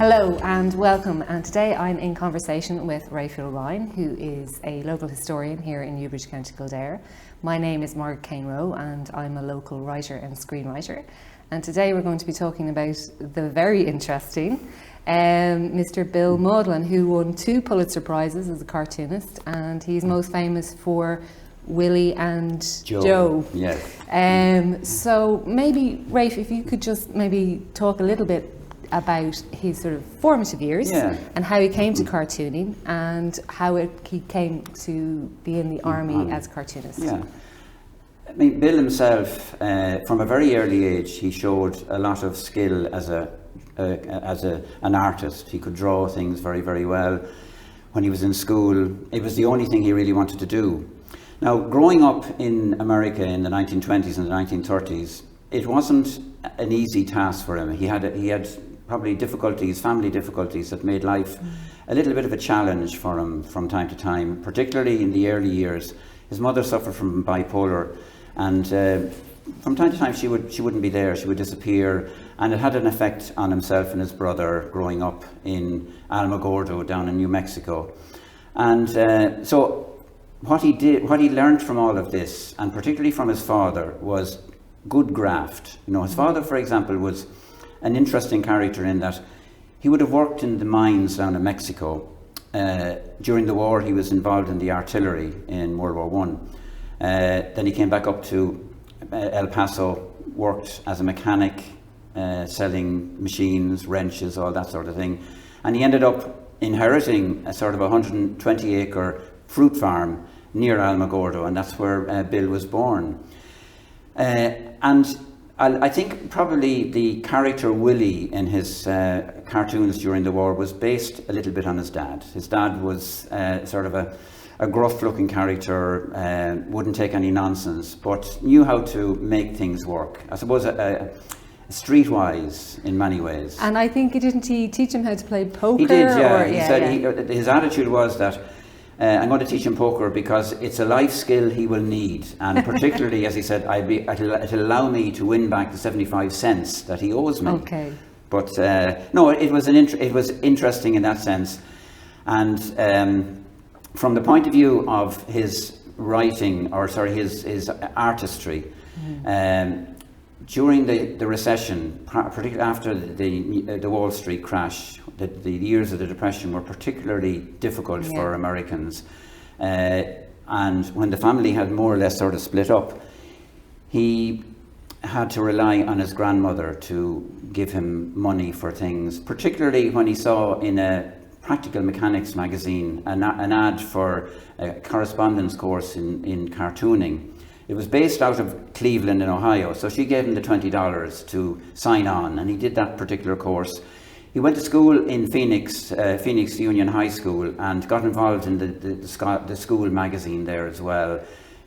Hello and welcome, and today I'm in conversation with Raphael Ryan, who is a local historian here in Newbridge, County Kildare. My name is Margaret Kane-Rowe and I'm a local writer and screenwriter, and today we're going to be talking about the very interesting Mr. Bill Mauldin, who won 2 Pulitzer Prizes as a cartoonist, and he's most famous for Willie and Joe. Yes. So maybe, Rafe, if you could just maybe talk a little bit about his sort of formative years and how he came to cartooning and how he came to be in the army as a cartoonist. Yeah. I mean, Bill himself, from a very early age, he showed a lot of skill as an artist. He could draw things very, very well. When he was in school, it was the only thing he really wanted to do. Now, growing up in America in the 1920s and the 1930s, it wasn't an easy task for him. He had probably family difficulties that made life a little bit of a challenge for him from time to time, particularly in the early years. His mother suffered from bipolar, and from time to time she wouldn't be there, she would disappear, and it had an effect on himself and his brother growing up in Alamogordo down in New Mexico. And so what he learned from all of this, and particularly from his father, was good graft. You know, his father, for example, was an interesting character in that he would have worked in the mines down in Mexico. During the war, he was involved in the artillery in World War One. Then he came back up to El Paso, worked as a mechanic, selling machines, wrenches, all that sort of thing. And he ended up inheriting a sort of 120-acre fruit farm near Alamogordo, and that's where Bill was born. And I think probably the character Willie in his cartoons during the war was based a little bit on his dad. His dad was sort of a gruff-looking character, wouldn't take any nonsense, but knew how to make things work. I suppose streetwise in many ways. And I think didn't he teach him how to play poker? He did, yeah. He said his attitude was that I'm going to teach him poker because it's a life skill he will need, and particularly, as he said, it'll allow me to win back the 75 cents that he owes me. Okay. But no, it was interesting in that sense, and from the point of view of his writing, his artistry, during the recession, particularly after the Wall Street crash, the years of the Depression were particularly difficult for Americans. And when the family had more or less sort of split up, he had to rely on his grandmother to give him money for things, particularly when he saw in a Practical Mechanics magazine an ad for a correspondence course in cartooning. It was based out of Cleveland in Ohio, so she gave him the $20 to sign on, and he did that particular course. He went to school in Phoenix Union High School, and got involved in the school magazine there as well,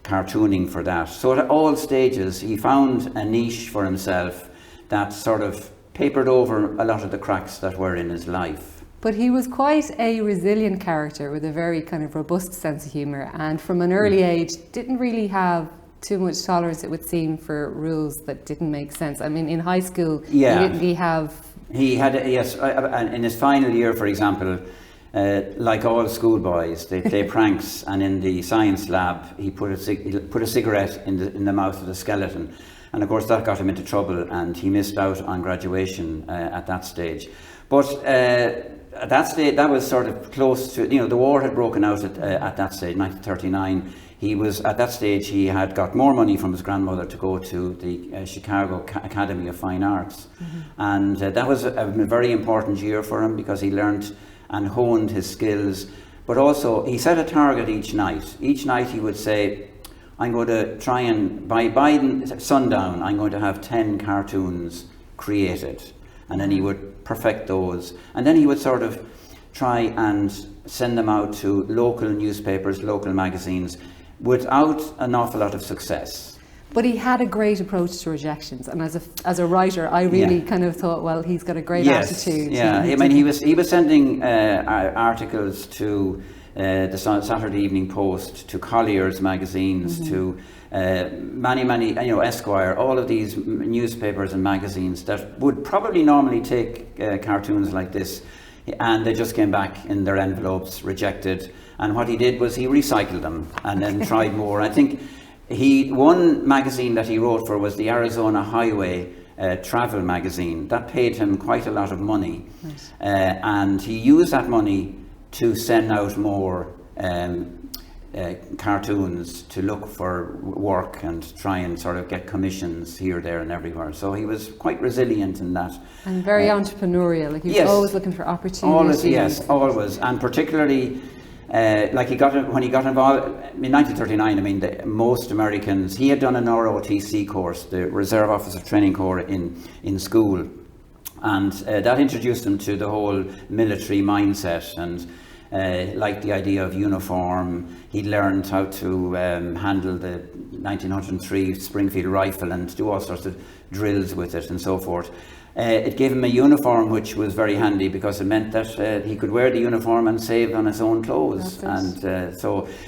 cartooning for that. So at all stages he found a niche for himself that sort of papered over a lot of the cracks that were in his life. But he was quite a resilient character with a very kind of robust sense of humour, and from an early age didn't really have too much tolerance, it would seem, for rules that didn't make sense. I mean, in high school, he had in his final year, for example, like all schoolboys, they play pranks, and in the science lab he put a cigarette in the mouth of the skeleton, and of course that got him into trouble, and he missed out on graduation at that stage. But at that stage, that was sort of close to, the war had broken out at that stage, 1939. At that stage, he had got more money from his grandmother to go to the Chicago Academy of Fine Arts. And that was a very important year for him, because he learned and honed his skills. But also, he set a target each night. Each night he would say, I'm going to try and, by sundown, I'm going to have 10 cartoons created. And then he would perfect those. And then he would sort of try and send them out to local newspapers, local magazines, without an awful lot of success. But he had a great approach to rejections, and as a writer, I really kind of thought, well, he's got a great attitude. Yeah, I mean, he was sending articles to the Saturday Evening Post, to Collier's magazines, to many, Esquire, all of these newspapers and magazines that would probably normally take cartoons like this, and they just came back in their envelopes, rejected. And what he did was he recycled them and then tried more. I think one magazine that he wrote for was the Arizona Highway travel magazine. That paid him quite a lot of money. Nice. And he used that money to send out more cartoons, to look for work and try and sort of get commissions here, there and everywhere. So he was quite resilient in that. And very entrepreneurial, like he was always looking for opportunities. Always. And particularly when he got involved in 1939, most Americans, he had done an ROTC course, the Reserve Officer Training Corps in school. And that introduced him to the whole military mindset, and liked the idea of uniform. He learned how to handle the 1903 Springfield rifle and do all sorts of drills with it and so forth. It gave him a uniform which was very handy, because it meant that he could wear the uniform and save on his own clothes.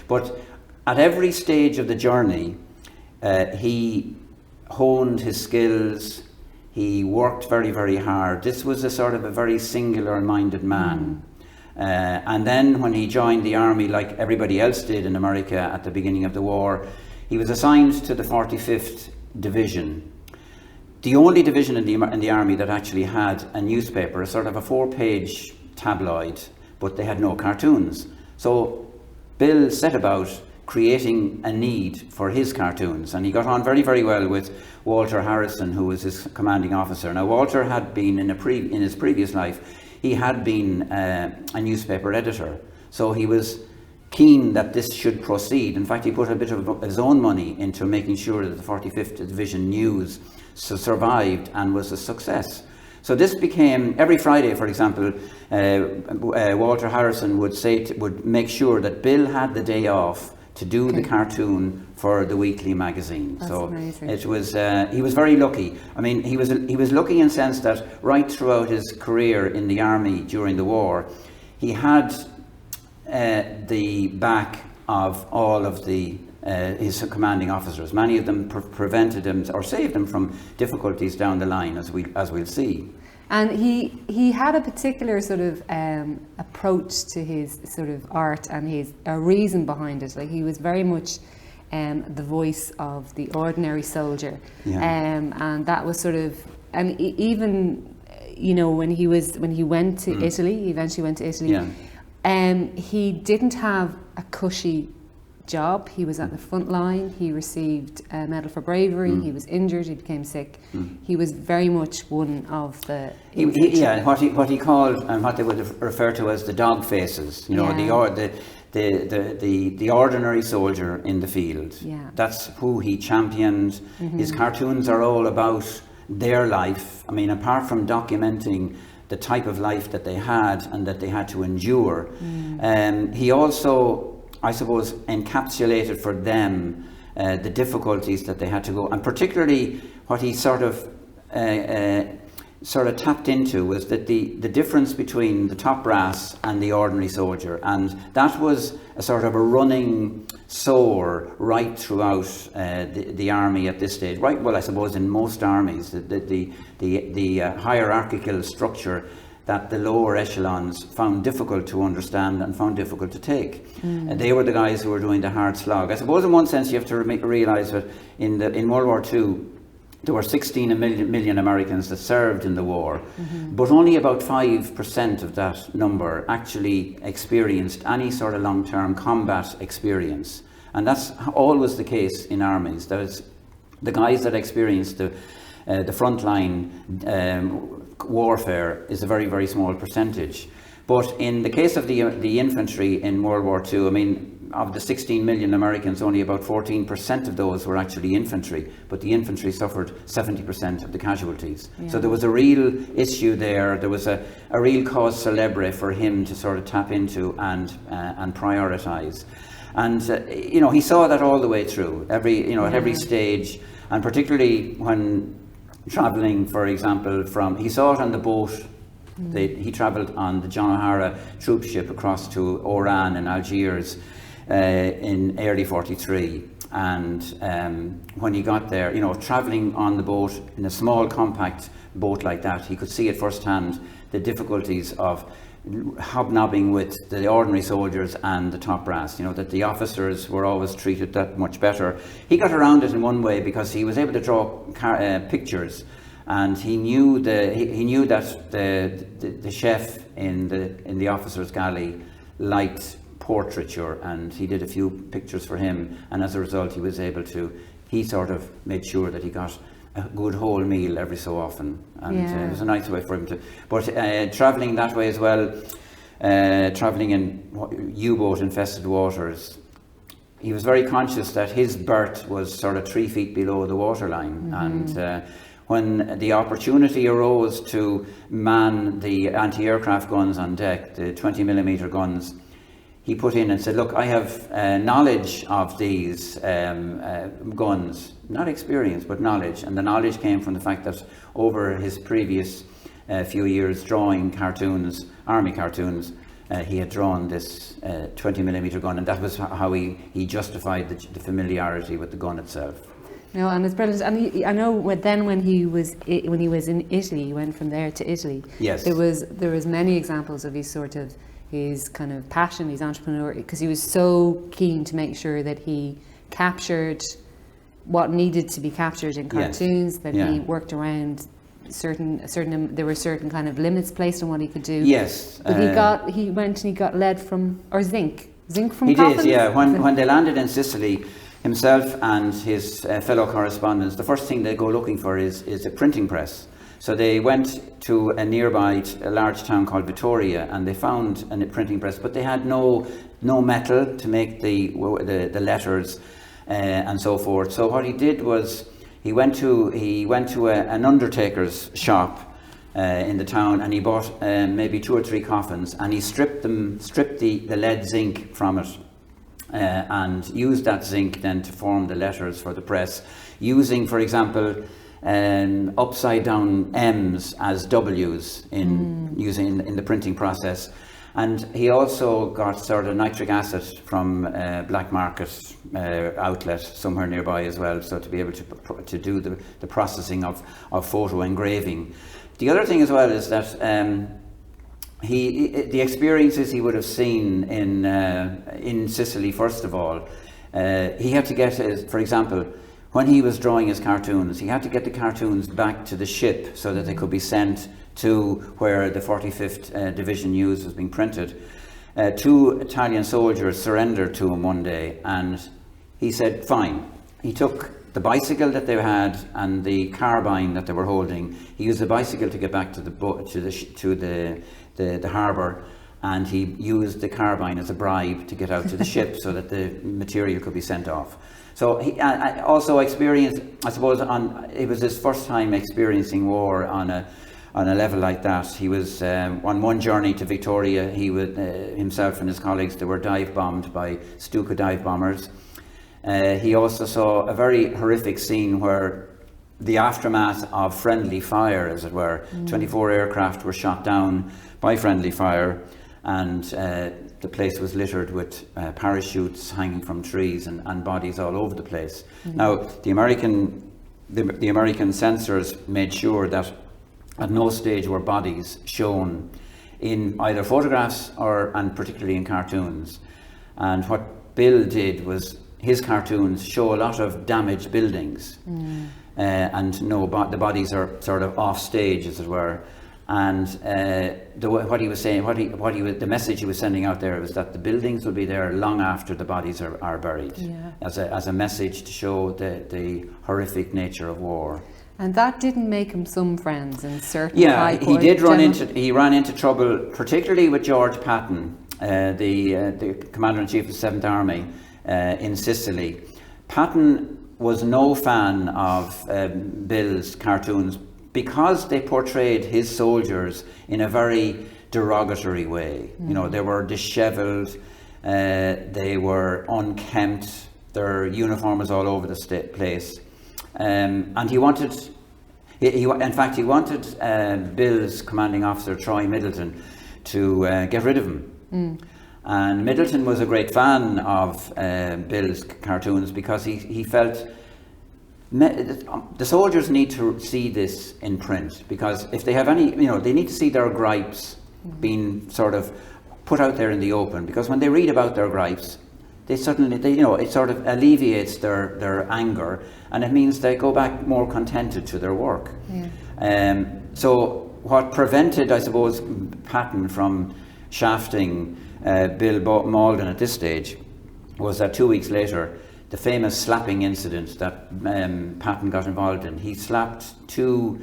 But at every stage of the journey, he honed his skills. He worked very, very hard. This was a sort of a very singular-minded man. And then when he joined the army, like everybody else did in America at the beginning of the war, he was assigned to the 45th Division. The only division in the army that actually had a newspaper, a sort of a 4-page tabloid, but they had no cartoons. So Bill set about creating a need for his cartoons, and he got on very, very well with Walter Harrison, who was his commanding officer. Now, Walter had been in his previous life, he had been a newspaper editor, so he was keen that this should proceed. In fact, he put a bit of his own money into making sure that the 45th Division News survived and was a success. So this became, every Friday, for example, Walter Harrison would make sure that Bill had the day off to do the cartoon for the weekly magazine. That's so amazing. It was he was very lucky. I mean, he was lucky in the sense that right throughout his career in the army during the war, he had the back of all of his commanding officers. Many of them prevented him or saved him from difficulties down the line, as we'll see. And he had a particular sort of approach to his sort of art and a reason behind it. Like, he was very much the voice of the ordinary soldier, and that was sort of, and even when he went to Italy, he eventually went to Italy. He didn't have a cushy job. He was at the front line. He received a medal for bravery. He was injured. He became sick. He was very much one of the what he called, and what they would refer to as the dog faces. The ordinary soldier in the field. That's who he championed. His cartoons are all about their life. I mean, apart from documenting the type of life that they had and that they had to endure, he also, I suppose, encapsulated for them the difficulties that they had to go, and particularly what he sort of tapped into was that the difference between the top brass and the ordinary soldier, and that was a sort of a running sore right throughout the army at this stage. Right, well, I suppose in most armies, the hierarchical structure that the lower echelons found difficult to understand and found difficult to take. And they were the guys who were doing the hard slog. I suppose in one sense you have to realise that in World War II there were 16 million Americans that served in the war, but only about 5% of that number actually experienced any sort of long-term combat experience. And that's always the case in armies. There's the guys that experienced the frontline warfare is a very, very small percentage. But in the case of the infantry in World War II, I mean, of the 16 million Americans, only about 14% of those were actually infantry, but the infantry suffered 70% of the casualties. So there was a real issue there. There was a real cause célèbre for him to sort of tap into and prioritise. And he saw that all the way through, at every stage, and particularly when travelling, for example, he saw it on the boat He travelled on the John O'Hara troop ship across to Oran and Algiers in early 43. And when he got there, travelling on the boat in a small compact boat like that, he could see at first hand the difficulties of hobnobbing with the ordinary soldiers and the top brass, that the officers were always treated that much better. He got around it in one way because he was able to draw pictures, and he knew that the chef in the officers' galley liked portraiture, and he did a few pictures for him, and as a result he sort of made sure that he got a good whole meal every so often, and it was a nice way for him to. But travelling that way as well, travelling in U-boat infested waters, he was very conscious that his berth was sort of 3 feet below the waterline, and when the opportunity arose to man the anti-aircraft guns on deck, the 20mm guns, he put in and said, look, I have knowledge of these guns, not experience, but knowledge. And the knowledge came from the fact that over his previous few years drawing cartoons, army cartoons, he had drawn this 20mm gun, and that was how he justified the familiarity with the gun itself. No, and it's brilliant. And I know when he was in Italy, he went from there to Italy. Yes. There was many examples of his kind of passion, his entrepreneur, because he was so keen to make sure that he captured what needed to be captured in cartoons, that he worked around there were certain kind of limits placed on what he could do. Yes. But he went and he got lead from, or zinc from he coffins? Did, yeah. When they landed in Sicily, himself and his fellow correspondents, the first thing they go looking for is a printing press. So they went to a large town called Vittoria, and they found a printing press, but they had no metal to make the letters and so forth. So what he did was he went to an undertaker's shop in the town, and he bought maybe 2 or 3 coffins, and he stripped the lead zinc from it, and used that zinc then to form the letters for the press, using, for example, upside down M's as W's using in the printing process. And he also got sort of nitric acid from black market outlet somewhere nearby as well, so to be able to do the processing of photo engraving. The other thing as well is that the experiences he would have seen in Sicily, first of all, he had to get, for example, when he was drawing his cartoons, he had to get the cartoons back to the ship so that they could be sent to where the 45th Division News was being printed. 2 Italian soldiers surrendered to him one day, and he said, fine. He took the bicycle that they had and the carbine that they were holding. He used the bicycle to get back to the harbour, and he used the carbine as a bribe to get out to the ship so that the material could be sent off. So he also experienced, I suppose, it was his first time experiencing war on a level like that. He was on one journey to Victoria. He would himself and his colleagues, they were dive bombed by Stuka dive bombers. He also saw a very horrific scene where the aftermath of friendly fire, as it were. 24 aircraft were shot down by friendly fire, and the place was littered with parachutes hanging from trees and bodies all over the place. Now, the American censors made sure that at no stage were bodies shown in either photographs and particularly in cartoons. And what Bill did was his cartoons show a lot of damaged buildings, and the bodies are sort of off stage, as it were. And what he was saying, the message he was sending out there was that the buildings will be there long after the bodies are buried, as a message to show the horrific nature of war. And that didn't make him some friends in certain he ran into trouble, particularly with George Patton, the Commander-in-Chief of the 7th Army in Sicily. Patton was no fan of Bill's cartoons because they portrayed his soldiers in a very derogatory way. You know, they were dishevelled, they were unkempt, their uniform was all over the place. And he wanted In fact, he wanted Bill's commanding officer, Troy Middleton, to get rid of him. And Middleton was a great fan of Bill's cartoons because he felt the soldiers need to see this in print, because if they have any, they need to see their gripes being sort of put out there in the open, because when they read about their gripes, it sort of alleviates their anger, and it means they go back more contented to their work. So what prevented, I suppose, Patton from shafting Bill Mauldin at this stage was that 2 weeks later, the famous slapping incident that Patton got involved in. He slapped two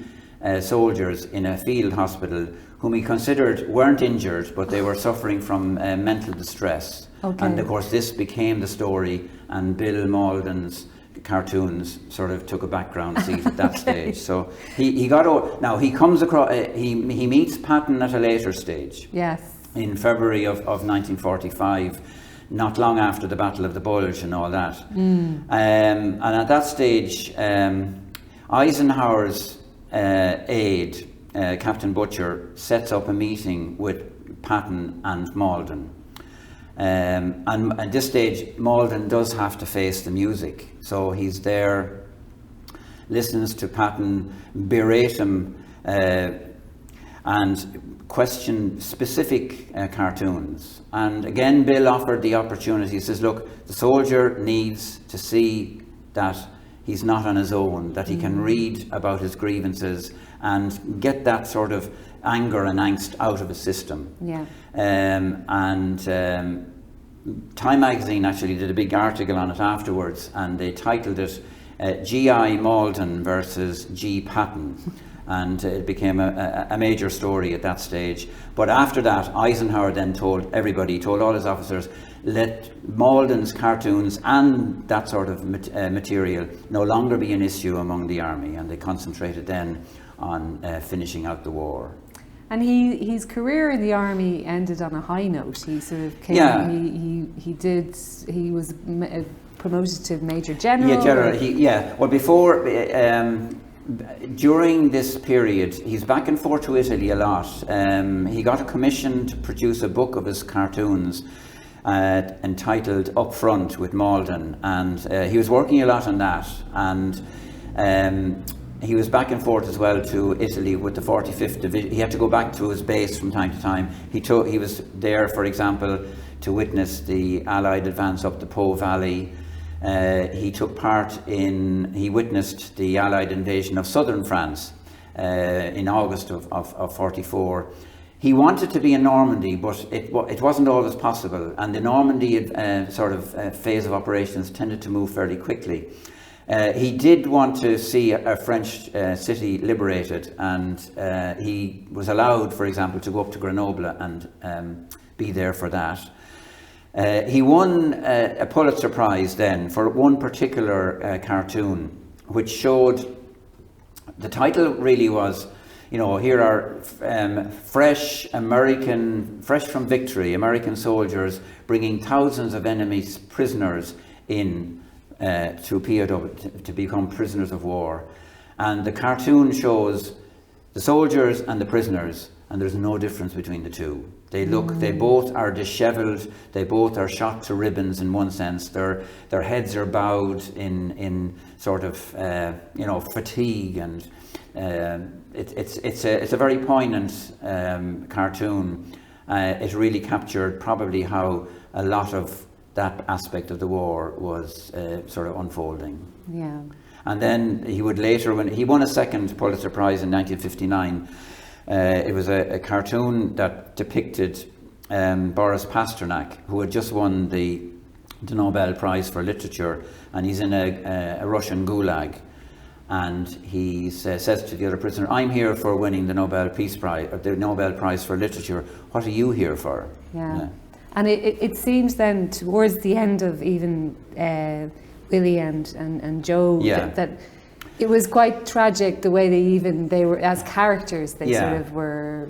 soldiers in a field hospital whom he considered weren't injured, but they were suffering from mental distress. And of course this became the story, and Bill Mauldin's cartoons sort of took a background seat at that stage. So he got now he comes across he meets Patton at a later stage. Yes. In February of 1945, not long after the Battle of the Bulge and all that. And at that stage, Eisenhower's aide, Captain Butcher, sets up a meeting with Patton and Mauldin. And at this stage, Mauldin does have to face the music. So he's there, listens to Patton berate him and question specific cartoons. And again, Bill offered the opportunity. He says, look, the soldier needs to see that he's not on his own, that he can read about his grievances and get that sort of anger and angst out of his system. Time magazine actually did a big article on it afterwards, and they titled it G.I. Mauldin versus G. Patton. And it became a major story at that stage. But after that, Eisenhower then told all his officers, let Mauldin's cartoons and that sort of material no longer be an issue among the army, and they concentrated then on finishing out the war. And his career in the army ended on a high note. He sort of came, he was promoted to Major General. Yeah, General. Well, before, during this period, he's back and forth to Italy a lot. He got a commission to produce a book of his cartoons entitled Upfront with Mauldin, and he was working a lot on that. And he was back and forth as well to Italy with the 45th Division. He had to go back to his base from time to time. He was there, for example, to witness the Allied advance up the Po Valley. He witnessed the Allied invasion of southern France in August of 44. He wanted to be in Normandy, but it wasn't always possible, and the Normandy phase of operations tended to move fairly quickly. He did want to see a French city liberated, and he was allowed, for example, to go up to Grenoble and be there for that. He won a Pulitzer Prize then for one particular cartoon, which showed, the title really was, here are fresh from victory, American soldiers bringing thousands of enemies prisoners in to POW, to become prisoners of war. And the cartoon shows the soldiers and the prisoners, and there's no difference between the two. They both are disheveled, they both are shot to ribbons in one sense, their heads are bowed in sort of fatigue, and it's a very poignant cartoon. It really captured probably how a lot of that aspect of the war was sort of unfolding. Yeah. And then he would later, when he won a second Pulitzer Prize in 1959, it was a cartoon that depicted Boris Pasternak, who had just won the Nobel Prize for Literature, and he's in a Russian gulag, and he says to the other prisoner, "I'm here for winning the Nobel Peace Prize, or the Nobel Prize for Literature. What are you here for?" Yeah. And it seems then towards the end of even Willie and Joe that it was quite tragic the way they were as characters. They sort of were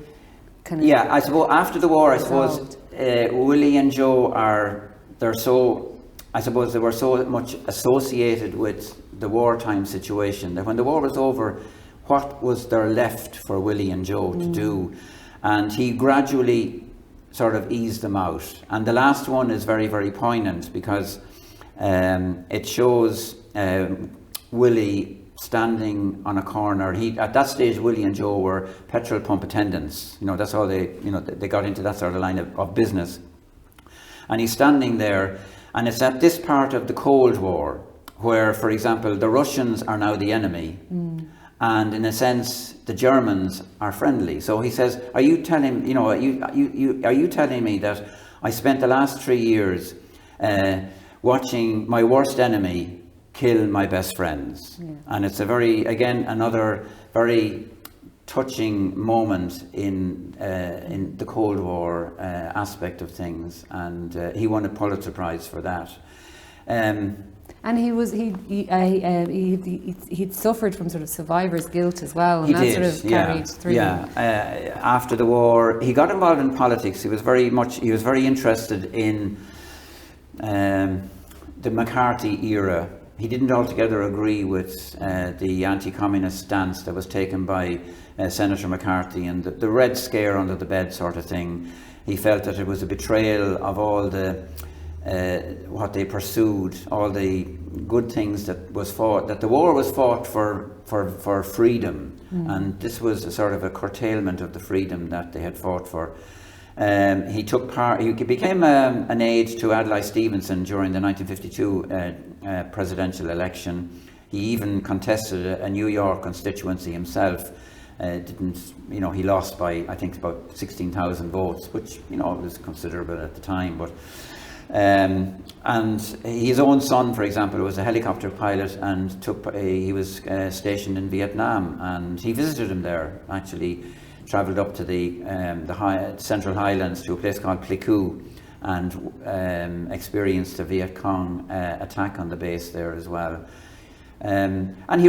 kind of. Yeah, I suppose after the war, I suppose Willie and Joe they were so much associated with the wartime situation that when the war was over, what was there left for Willie and Joe to do, and he gradually sort of eased them out. And the last one is very, very poignant because it shows Willie standing on a corner. At that stage, Willie and Joe were petrol pump attendants. That's all they got into that sort of line of business. And he's standing there, and it's at this part of the Cold War where, for example, the Russians are now the enemy, and in a sense, the Germans are friendly. So he says, "Are you telling are you telling me that I spent the last 3 years watching my worst enemy kill my best friends?" Yeah. And it's another very touching moment in the Cold War aspect of things, and he won a Pulitzer Prize for that. And he'd suffered from sort of survivor's guilt as well, and he sort of carried through. Yeah. After the war, he got involved in politics. He was very interested in the McCarthy era. He didn't altogether agree with the anti-communist stance that was taken by Senator McCarthy and the Red Scare under the bed sort of thing. He felt that it was a betrayal of all the what they pursued, all the good things that the war was fought for freedom, and this was a sort of a curtailment of the freedom that they had fought for. He took part. He became an aide to Adlai Stevenson during the 1952 presidential election. He even contested a New York constituency himself. He lost by, I think, about 16,000 votes, which was considerable at the time. But and his own son, for example, was a helicopter pilot, and he was stationed in Vietnam, and he visited him there. Actually, travelled up to the Central Highlands to a place called Pleiku, and experienced a Viet Cong attack on the base there as well. And he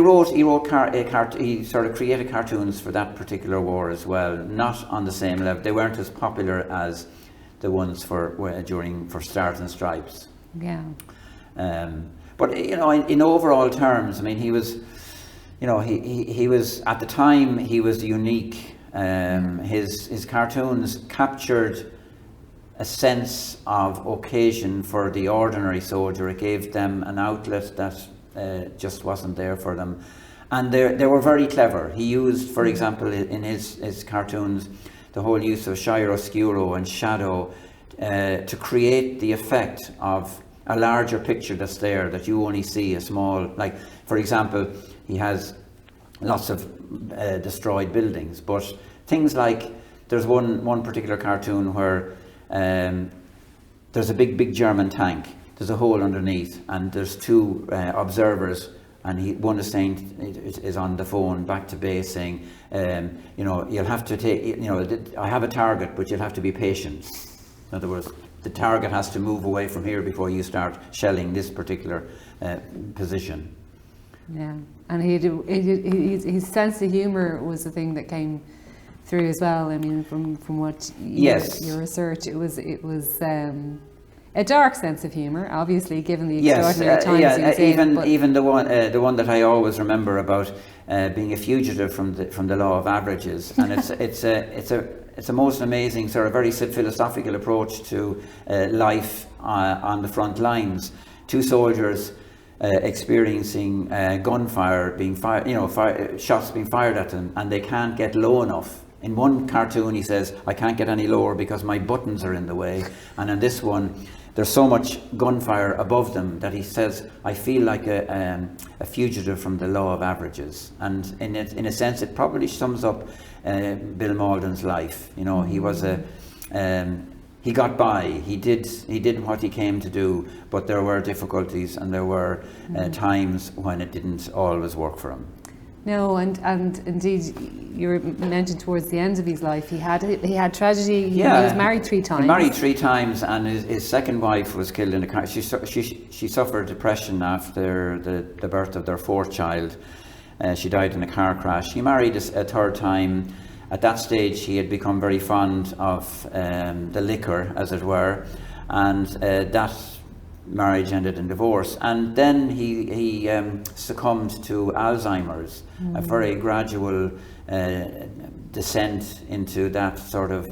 sort of created cartoons for that particular war as well, not on the same level. They weren't as popular as the ones for Stars and Stripes. Yeah. But in overall terms, I mean, he was at the time he was unique. His cartoons captured a sense of occasion for the ordinary soldier. It gave them an outlet that just wasn't there for them, and they were very clever. He used, for example, in his cartoons, the whole use of chiaroscuro and shadow to create the effect of a larger picture that's there, that you only see a small, like, for example, he has lots of destroyed buildings, but things like, there's one particular cartoon where there's a big German tank, there's a hole underneath, and there's two observers, and one is saying, is on the phone back to base saying, you'll have to take, I have a target, but you'll have to be patient. In other words, the target has to move away from here before you start shelling this particular position. Yeah, and his sense of humour was the thing that came through as well. I mean, from what your research, it was a dark sense of humour, obviously, given the extraordinary times he was in. Even the one that I always remember about being a fugitive from the law of averages, and it's a most amazing sort of very philosophical approach to life on the front lines. Two soldiers experiencing gunfire being fired, shots being fired at them, and they can't get low enough. In one cartoon he says, I can't get any lower because my buttons are in the way, and in this one there's so much gunfire above them that he says, I feel like a fugitive from the law of averages. And in a sense it probably sums up Bill Mauldin's life. He was he got by, he did what he came to do, but there were difficulties, and there were times when it didn't always work for him. No, and indeed, you mentioned towards the end of his life, he had tragedy. He was married 3 times. He married 3 times, and his second wife was killed in a car. She suffered depression after the birth of their 4th child. She died in a car crash. He married a 3rd time. At that stage, he had become very fond of the liquor, as it were, and that marriage ended in divorce, and then he succumbed to Alzheimer's, a very gradual descent into that sort of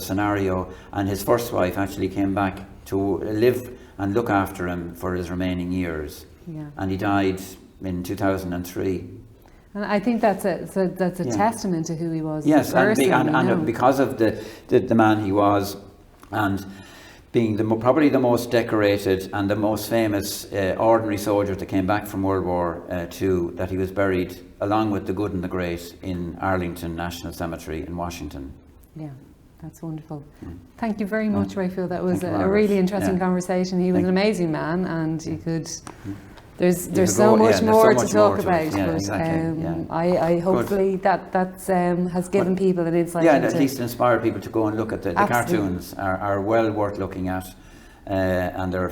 scenario, and his first wife actually came back to live and look after him for his remaining years. Yeah. And he died in 2003. And I think that's a testament to who he was. Yes, as a person, and because of the man he was, and being probably the most decorated and the most famous ordinary soldier that came back from World War II, that he was buried along with the good and the great in Arlington National Cemetery in Washington. Yeah, that's wonderful. Thank you very much, Raphael. That was Thank you, a Margaret. really interesting conversation. He was Thank an you. amazing man, and you could. There's could so go- much yeah, there's more so to much talk more to about, it. Yeah, but exactly, yeah. I hopefully that has given people an insight Yeah, into. at least inspire people to go and look at the Absolutely. cartoons are well worth looking at, and they're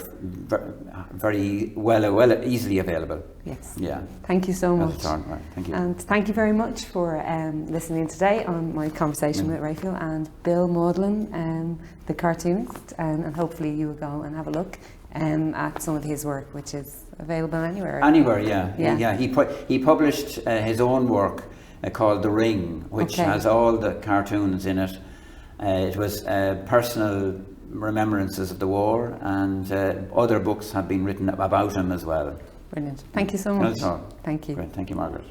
very well easily available. Yes. Yeah. Thank you so much. That's all right. Thank you. And thank you very much for listening today on my conversation with Raphael and Bill Mauldin, the cartoonist, and hopefully you will go and have a look at some of his work, which is available anywhere. Anywhere, yeah. Yeah. He published his own work called The Ring, which has all the cartoons in it. It was personal remembrances of the war, and other books have been written about him as well. Brilliant. Thank you so much. That's all. Thank you. Great. Thank you, Margaret.